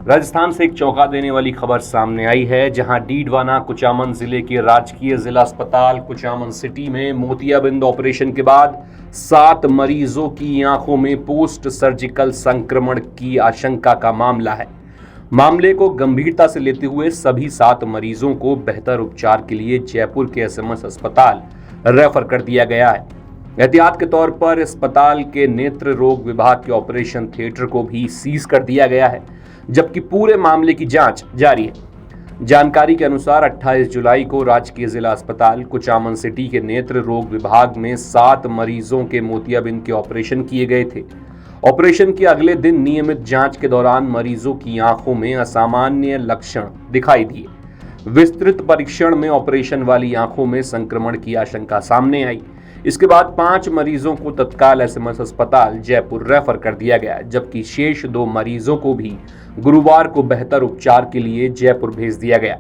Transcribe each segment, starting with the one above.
राजस्थान से एक चौंका देने वाली खबर सामने आई है, जहां डीडवाना कुचामन जिले के राजकीय जिला अस्पताल कुचामन सिटी में मोतियाबिंद ऑपरेशन के बाद 7 मरीजों की आंखों में पोस्ट सर्जिकल संक्रमण की आशंका का मामला है। मामले को गंभीरता से लेते हुए सभी 7 मरीजों को बेहतर उपचार के लिए जयपुर के एसएमएस अस्पताल रेफर कर दिया गया है। एहतियात के तौर पर अस्पताल के नेत्र रोग विभाग के ऑपरेशन थिएटर को भी सीज कर दिया गया है, जबकि पूरे मामले की जांच जारी है। जानकारी के अनुसार 28 जुलाई को राजकीय जिला अस्पताल कुचामन सिटी के नेत्र रोग विभाग में 7 मरीजों के मोतियाबिंद के ऑपरेशन किए गए थे। ऑपरेशन के अगले दिन नियमित जांच के दौरान मरीजों की आंखों में असामान्य लक्षण दिखाई दिए। विस्तृत परीक्षण में ऑपरेशन वाली आंखों में संक्रमण की आशंका सामने आई। इसके बाद 5 मरीजों को तत्काल एसएमएस अस्पताल जयपुर रेफर कर दिया गया, जबकि शेष 2 मरीजों को भी गुरुवार को बेहतर उपचार के लिए जयपुर भेज दिया गया।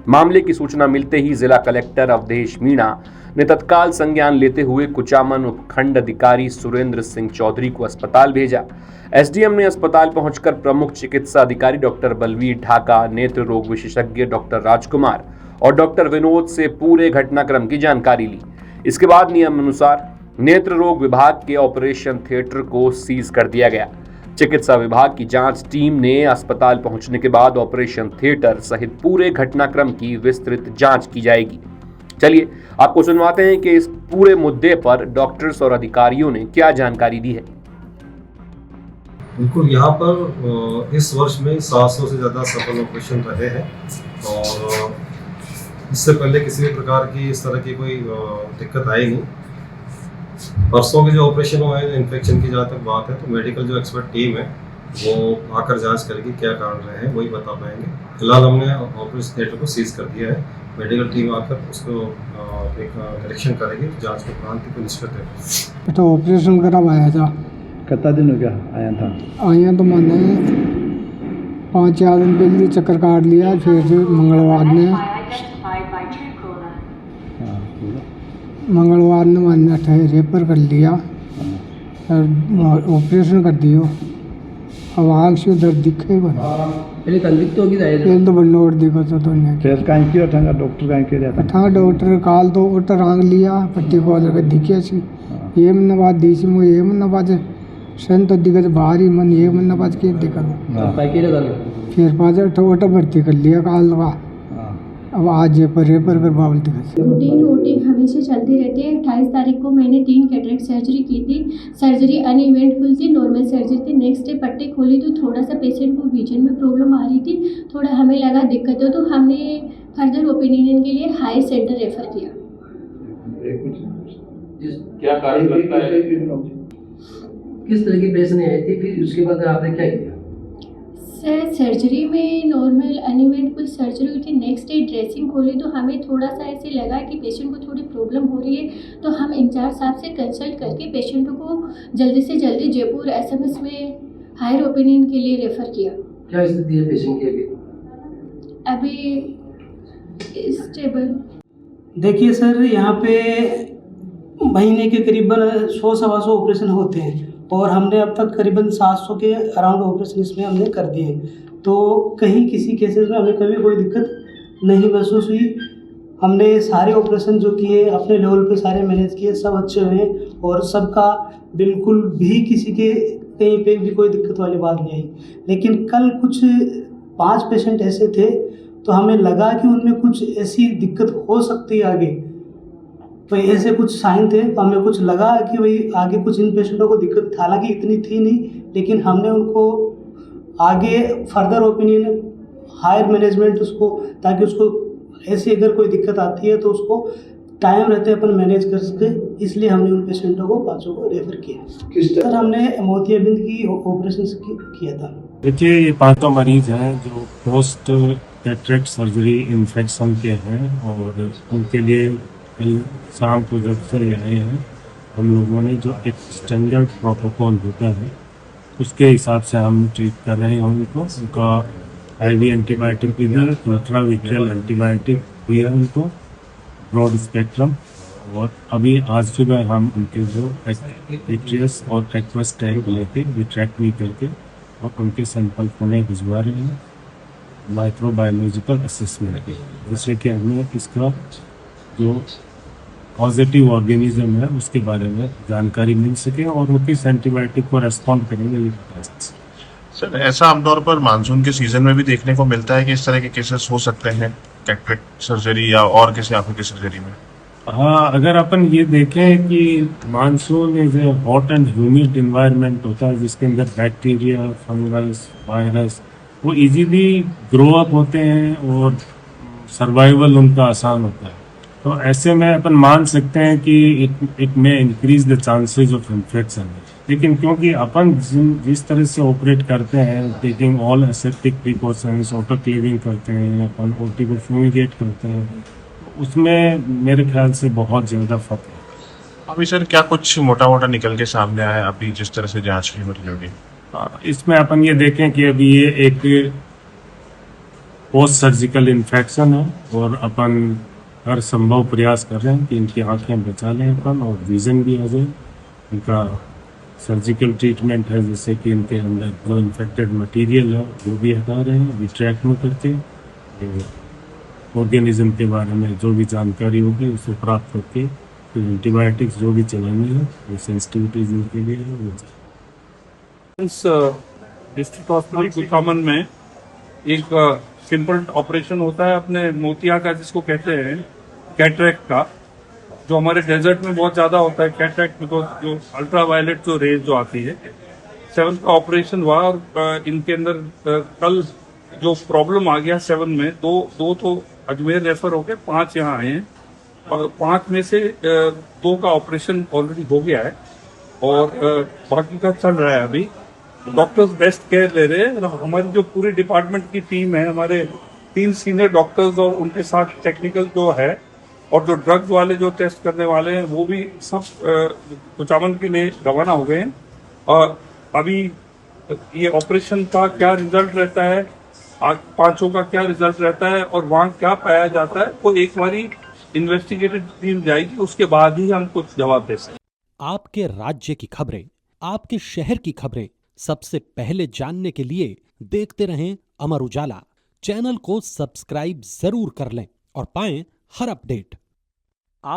मामले की सूचना मिलते ही जिला कलेक्टर अवधेश मीणा ने तत्काल संज्ञान लेते हुए कुचामन उपखंड अधिकारी सुरेंद्र सिंह चौधरी को अस्पताल भेजा। एसडीएम ने अस्पताल पहुंचकर प्रमुख चिकित्सा अधिकारी डॉक्टर बलवीर ढाका, नेत्र रोग विशेषज्ञ डॉक्टर राजकुमार और डॉक्टर विनोद से पूरे घटनाक्रम की जानकारी ली। इसके बाद नियम अनुसार नेत्र रोग विभाग के ऑपरेशन थिएटर को सीज कर दिया गया। चिकित्सा विभाग की जांच टीम ने अस्पताल पहुंचने के बाद ऑपरेशन थिएटर सहित पूरे घटनाक्रम की विस्तृत जांच की जाएगी। चलिए आपको सुनवाते हैं कि इस पूरे मुद्दे पर डॉक्टर्स और अधिकारियों ने क्या जानकारी दी है। बिल्कुल, यहाँ पर इस वर्ष में 700 से ज़्यादा सफल ऑपरेशन रहे हैं और इससे पहले किसी भी प्रकार की इस तरह की कोई दिक्कत आई नहीं। परसों के जो ऑपरेशन हुए हैं, इन्फेक्शन की जहाँ तक बात है, तो मेडिकल जो एक्सपर्ट टीम है वो आकर जांच करेगी क्या कारण रहे हैं, वही बता पाएंगे। फिलहाल हमने ऑपरेशन थिएटर को सीज कर दिया है। मेडिकल टीम आकर उसको एक निरीक्षण करेगी, जांच के उपरांत को निष्कर्ष देगी। तो ऑपरेशन करवाया था, कितना दिन हो गया आया था? आया तो मैंने 5-4 दिन पहले चक्कर काट लिया, फिर मंगलवार ने मैंने रेफर कर लिया और ऑपरेशन कर दियो। अब आग से दर्द दिखे पहले कंदिक होगी पहले तो बनोड़ दिखो तो फिर कहीं किया था डॉक्टर कहीं किया था था डॉक्टर काल तो ओटर आंग लिया पट्टी को लगे दिखे सी ये मन बात देसी मो ये मन बात सन तो दिखत भारी मन ये मन बात के दिखत फिर पास ओटर भर्ती कर लिया काल का। अब आज रेफर कर बावल दिखा। रूटीन हमेशा चलती रहती है। 28 तारीख को मैंने 3 कैटरेक्ट सर्जरी की थी। सर्जरी अनइवेंटफुल थी, नॉर्मल सर्जरी थी। नेक्स्ट डे पट्टी खोली तो थोड़ा सा पेशेंट को विजन में प्रॉब्लम आ रही थी, थोड़ा हमें लगा दिक्कत हो, तो हमने फर्दर ओपिनियन के लिए हाई सेंटर रेफर किया। क्या कारण लगता है? किस तरह की पेशेंट आई थी, फिर उसके बाद आपने क्या किया? सर सर्जरी में नॉर्मल अनइवेंटफुल सर्जरी हुई थी। नेक्स्ट डे ड्रेसिंग खोली तो हमें थोड़ा सा ऐसे लगा कि पेशेंट को थोड़ी प्रॉब्लम हो रही है, तो हम इंचार्ज साहब से कंसल्ट करके पेशेंट को जल्दी से जल्दी जयपुर एसएमएस में हायर ओपिनियन के लिए रेफ़र किया। क्या स्थिति है पेशेंट की अभी स्टेबल। देखिए सर, यहाँ पे महीने के करीबन 100-125 ऑपरेशन होते हैं और हमने अब तक करीबन 700 के अराउंड ऑपरेशन इसमें हमने कर दिए हैं, तो कहीं किसी केसेस में हमें कभी कोई दिक्कत नहीं महसूस हुई। हमने सारे ऑपरेशन जो किए अपने लेवल पे सारे मैनेज किए, सब अच्छे हुए और सबका बिल्कुल भी किसी के कहीं पे भी कोई दिक्कत वाली बात नहीं आई। लेकिन कल कुछ 5 पेशेंट ऐसे थे तो हमें लगा कि उनमें कुछ ऐसी दिक्कत हो सकती है आगे, तो ऐसे कुछ साइन थे, तो हमें कुछ लगा कि भाई आगे कुछ इन पेशेंटों को दिक्कत, हालांकि इतनी थी नहीं, लेकिन हमने उनको आगे फर्दर ओपिनियन हायर मैनेजमेंट उसको, ताकि उसको ऐसी अगर कोई दिक्कत आती है तो उसको टाइम रहते अपन मैनेज कर सके, इसलिए हमने उन पेशेंटों को 5 को रेफर किया। किस तरह हमने मोतियाबिंद की ऑपरेशन किया था। देखिए, ये 5 मरीज हैं जो पोस्ट कैटरेक्ट सर्जरी इन्फेक्शन के हैं और उनके लिए शाम को जब से आए हैं, हम लोगों ने जो एक स्टैंडर्ड प्रोटोकॉल होता है उसके हिसाब से हम ट्रीट कर रहे हैं उनको। उनका आईवी एंटीबायोटिक इधर, इंट्राविट्रियल एंटीबायोटिक दिया है उनको, ब्रॉड स्पेक्ट्रम। और अभी आज सुबह हम उनके जो एक्ट्रियस और एक्वस टैग लेके विट्रैक्ट भी करके और उनके सैंपल पुणे भिजवा रहे हैं। माइक्रोबायोलॉजिकल असेसमेंट की, जिससे कि हमें इसका जो पॉजिटिव ऑर्गेनिज्म है उसके बारे में जानकारी मिल सके और वो किस एंटीबायोटिक को रेस्पॉन्ड करेंगे ये बता सके। सर, ऐसा आमतौर पर मानसून के सीजन में भी देखने को मिलता है कि इस तरह के केसेस हो सकते हैं कैटरेक्ट सर्जरी या और किसी आंखों की सर्जरी में? हाँ, अगर अपन ये देखें कि monsoon is a hot and humid environment होता है जिसके अंदर बैक्टीरिया, फंगस, वायरस वो इजीली ग्रो अप होते हैं और सर्वाइवल उनका आसान होता है। तो ऐसे में अपन मान सकते हैं कि इट में increase the chances of infection. लेकिन क्योंकि अपन जिस तरह से ऑपरेट करते हैं, taking all aseptic precautions, autoclaving करते हैं, अपन ओटी को फ्यूमिगेट करते हैं, उसमें मेरे ख्याल से बहुत ज़्यादा फर्क है। अभी सर क्या कुछ मोटा मोटा निकल के सामने आया है अभी जिस तरह से जांच की हो रही होगी? इसमें अपन ये देखें कि अभी ये एक पोस्ट सर्जिकल इन्फेक्शन है और अपन हर संभव प्रयास कर रहे हैं कि इनकी आंखें बचा लें अपन और विजन भी आ जाए। इनका सर्जिकल ट्रीटमेंट है जैसे कि इनके अंदर जो इन्फेक्टेड मटेरियल है वो भी हटा रहे हैं, रिट्रैक्ट में करके ऑर्गेनिज्म के बारे में जो भी जानकारी होगी उसे प्राप्त करके फिर एंटीबायोटिक्स जो भी चलानी है वो सेंसिटिविटी जिनके लिए है वो। डिस्ट्रिक्ट हॉस्पिटल कुचामन में एक सिंपल ऑपरेशन होता है अपने मोतिया का, जिसको कहते हैं कैटरेक्ट का, जो हमारे डेजर्ट में बहुत ज्यादा होता है कैटरेक्ट, बिकॉज जो अल्ट्रावायलेट जो रेज जो आती है। 7 का ऑपरेशन हुआ और इनके अंदर कल जो प्रॉब्लम आ गया 7 में, दो तो अजमेर रेफर हो गए, 5 यहाँ आए हैं और 5 में से 2 का ऑपरेशन ऑलरेडी हो गया है और बाकी का चल रहा है। अभी डॉक्टर्स बेस्ट केयर ले रहे हैं। हमारी जो पूरी डिपार्टमेंट की टीम है, हमारे 3 सीनियर डॉक्टर्स और उनके साथ टेक्निकल जो है और जो ड्रग्स वाले जो टेस्ट करने वाले हैं वो भी सब कुचामन के लिए रवाना हो गए हैं। और अभी ये ऑपरेशन का क्या रिजल्ट रहता है, 5 का क्या रिजल्ट रहता है और वहाँ क्या पाया जाता है, वो एक बारी इन्वेस्टिगेटिव टीम जाएगी, उसके बाद ही हम कुछ जवाब दे सकते। आपके राज्य की खबरें, आपके शहर की खबरें सबसे पहले जानने के लिए देखते रहें अमर उजाला। चैनल को सब्सक्राइब जरूर कर लें और पाएं हर अपडेट।